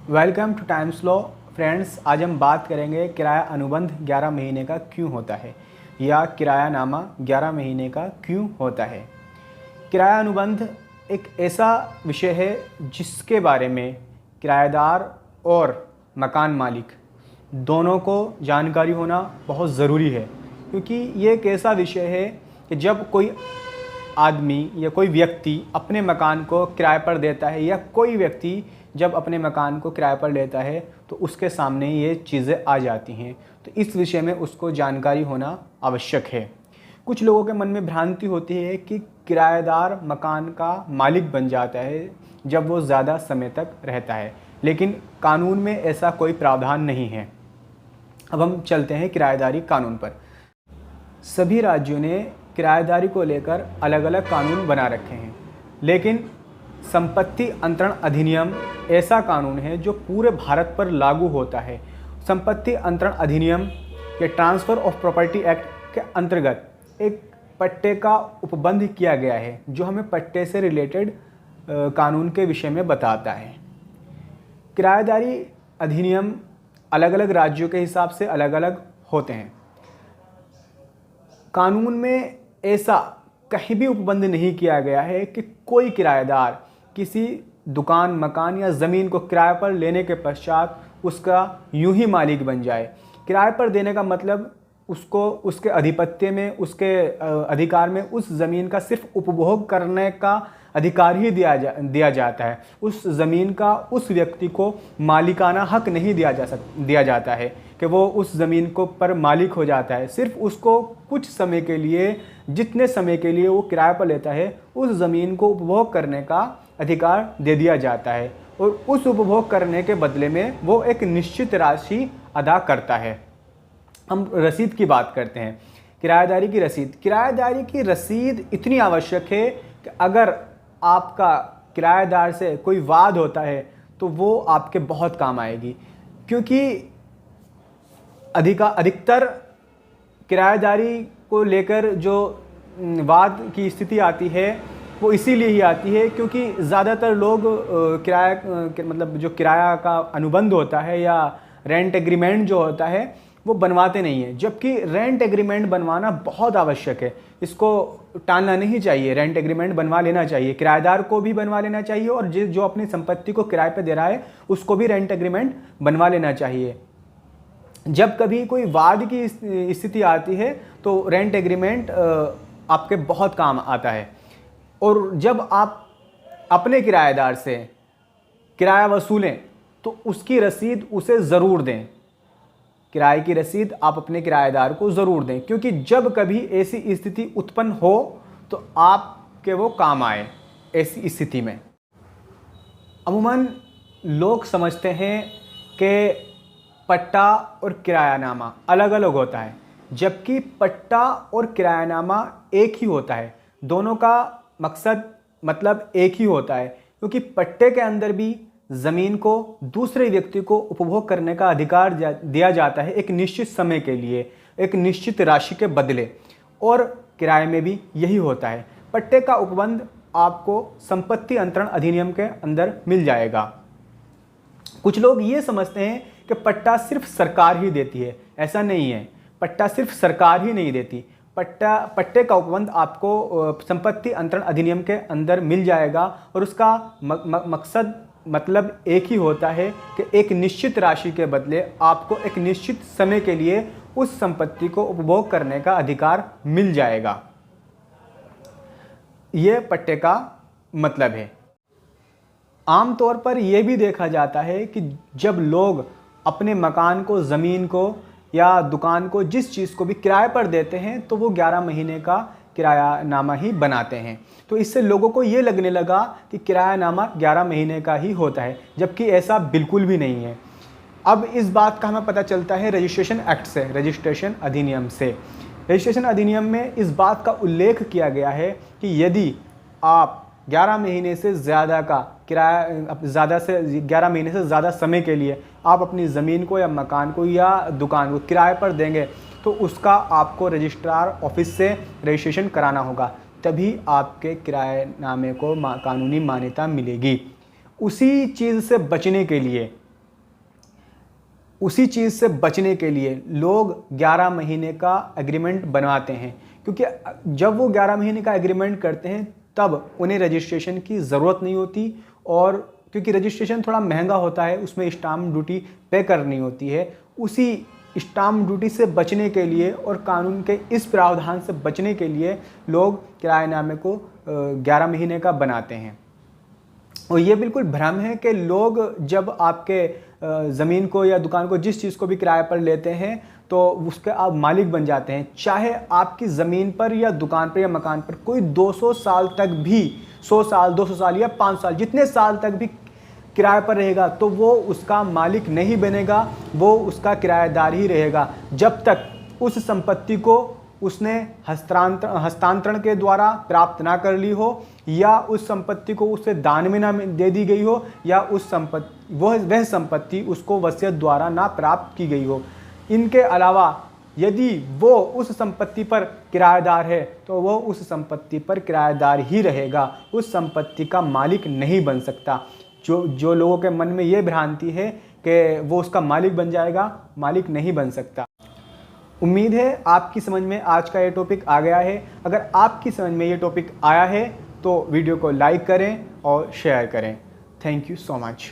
Welcome two times law friends. आज हम बात करेंगे किराया अनुबंध 11 महीने का क्यों होता है या किरायानामा 11 महीने का क्यों होता है। किराया अनुबंध एक ऐसा विषय है जिसके बारे में किराएदार और मकान मालिक दोनों को जानकारी होना बहुत ज़रूरी है, क्योंकि ये एक ऐसा विषय है कि जब कोई आदमी या कोई व्यक्ति अपने मकान को किराए पर देता है या कोई व्यक्ति जब अपने मकान को किराए पर लेता है तो उसके सामने ये चीज़ें आ जाती हैं। तो इस विषय में उसको जानकारी होना आवश्यक है। कुछ लोगों के मन में भ्रांति होती है कि किराएदार मकान का मालिक बन जाता है जब वो ज़्यादा समय तक रहता है, लेकिन कानून में ऐसा कोई प्रावधान नहीं है। अब हम चलते हैं किराएदारी कानून पर। सभी राज्यों ने किराएदारी को लेकर अलग अलग कानून बना रखे हैं, लेकिन संपत्ति अंतरण अधिनियम ऐसा कानून है जो पूरे भारत पर लागू होता है। संपत्ति अंतरण अधिनियम या ट्रांसफ़र ऑफ प्रॉपर्टी एक्ट के अंतर्गत एक पट्टे का उपबंध किया गया है जो हमें पट्टे से रिलेटेड कानून के विषय में बताता है। किराएदारी अधिनियम अलग अलग राज्यों के हिसाब से अलग अलग होते हैं। कानून में ऐसा कहीं भी उपबंध नहीं किया गया है कि कोई किराएदार किसी दुकान, मकान या ज़मीन को किराए पर लेने के पश्चात उसका यूं ही मालिक बन जाए। किराए पर देने का मतलब उसको उसके आधिपत्य में, उसके अधिकार में उस ज़मीन का सिर्फ उपभोग करने का अधिकार ही दिया जाता है। उस ज़मीन का उस व्यक्ति को मालिकाना हक नहीं दिया जाता है कि वो उस ज़मीन को पर मालिक हो जाता है। सिर्फ उसको कुछ समय के लिए, जितने समय के लिए वो किराए पर लेता है, उस ज़मीन को उपभोग करने का अधिकार दे दिया जाता है और उस उपभोग करने के बदले में वो एक निश्चित राशि अदा करता है। हम रसीद की बात करते हैं। किराएदारी की रसीद। किराएदारी की रसीद इतनी आवश्यक है कि अगर आपका किराएदार से कोई वाद होता है तो वो आपके बहुत काम आएगी, क्योंकि अधिकतर किराएदारी को लेकर जो वाद की स्थिति आती है वो इसीलिए ही आती है क्योंकि ज़्यादातर लोग मतलब जो किराया का अनुबंध होता है या रेंट एग्रीमेंट जो होता है वो बनवाते नहीं है, जबकि रेंट एग्रीमेंट बनवाना बहुत आवश्यक है। इसको टालना नहीं चाहिए, रेंट एग्रीमेंट बनवा लेना चाहिए। किराएदार को भी बनवा लेना चाहिए और जो अपनी संपत्ति को किराए पे दे रहा है उसको भी रेंट एग्रीमेंट बनवा लेना चाहिए। जब कभी कोई वाद की स्थिति आती है तो रेंट एग्रीमेंट आपके बहुत काम आता है। और जब आप अपने किराएदार से किराया वसूलें तो उसकी रसीद उसे ज़रूर दें। किराए की रसीद आप अपने किराएदार को ज़रूर दें, क्योंकि जब कभी ऐसी स्थिति उत्पन्न हो तो आपके वो काम आए। ऐसी स्थिति में अमूमन लोग समझते हैं कि पट्टा और किरायानामा अलग अलग होता है, जबकि पट्टा और किरायानामा एक ही होता है। दोनों का मकसद मतलब एक ही होता है, क्योंकि पट्टे के अंदर भी ज़मीन को दूसरे व्यक्ति को उपभोग करने का अधिकार दिया जाता है एक निश्चित समय के लिए, एक निश्चित राशि के बदले, और किराए में भी यही होता है। पट्टे का उपबंध आपको संपत्ति अंतरण अधिनियम के अंदर मिल जाएगा। कुछ लोग ये समझते हैं कि पट्टा सिर्फ सरकार ही देती है। ऐसा नहीं है, पट्टा सिर्फ सरकार ही नहीं देती। पट्टे का उपबंध आपको संपत्ति अंतरण अधिनियम के अंदर मिल जाएगा और उसका मकसद मतलब एक ही होता है कि एक निश्चित राशि के बदले आपको एक निश्चित समय के लिए उस संपत्ति को उपभोग करने का अधिकार मिल जाएगा। ये पट्टे का मतलब है। आमतौर पर यह भी देखा जाता है कि जब लोग अपने मकान को, ज़मीन को या दुकान को, जिस चीज़ को भी किराए पर देते हैं तो वो 11 महीने का किरायानामा ही बनाते हैं। तो इससे लोगों को ये लगने लगा कि किरायानामा 11 महीने का ही होता है, जबकि ऐसा बिल्कुल भी नहीं है। अब इस बात का हमें पता चलता है रजिस्ट्रेशन एक्ट से, रजिस्ट्रेशन अधिनियम से। रजिस्ट्रेशन अधिनियम में इस बात का उल्लेख किया गया है कि यदि आप 11 महीने से ज़्यादा का किराया, ज़्यादा से 11 महीने से ज़्यादा समय के लिए आप अपनी ज़मीन को या मकान को या दुकान को किराए पर देंगे तो उसका आपको रजिस्ट्रार ऑफिस से रजिस्ट्रेशन कराना होगा, तभी आपके किराएनामे को कानूनी मान्यता मिलेगी। उसी चीज़ से बचने के लिए उसी चीज़ से बचने के लिए लोग 11 महीने का एग्रीमेंट बनवाते हैं, क्योंकि जब वो 11 महीने का एग्रीमेंट करते हैं तब उन्हें रजिस्ट्रेशन की ज़रूरत नहीं होती, और क्योंकि रजिस्ट्रेशन थोड़ा महंगा होता है, उसमें स्टाम्प ड्यूटी पे करनी होती है। उसी स्टाम्प ड्यूटी से बचने के लिए और कानून के इस प्रावधान से बचने के लिए लोग किराएनामे को 11 महीने का बनाते हैं। और ये बिल्कुल भ्रम है कि लोग जब आपके ज़मीन को या दुकान को, जिस चीज़ को भी किराए पर लेते हैं, तो उसके आप मालिक बन जाते हैं। चाहे आपकी ज़मीन पर या दुकान पर या मकान पर कोई 200 साल तक भी, 100 साल, 200 साल या 5 साल, जितने साल तक भी किराए पर रहेगा, तो वो उसका मालिक नहीं बनेगा, वो उसका किराएदार ही रहेगा, जब तक उस संपत्ति को उसने हस्तांतरण के द्वारा प्राप्त ना कर ली हो, या उस संपत्ति को उसे दान में ना दे दी गई हो, या उस संपत्ति वह संपत्ति उसको वसीयत द्वारा ना प्राप्त की गई हो। इनके अलावा यदि वो उस संपत्ति पर किराएदार है तो वो उस संपत्ति पर किराएदार ही रहेगा, उस संपत्ति का मालिक नहीं बन सकता। जो लोगों के मन में ये भ्रांति है कि वो उसका मालिक बन जाएगा, मालिक नहीं बन सकता। उम्मीद है आपकी समझ में आज का ये टॉपिक आ गया है। अगर आपकी समझ में ये टॉपिक आया है तो वीडियो को लाइक करें और शेयर करें। Thank you so much.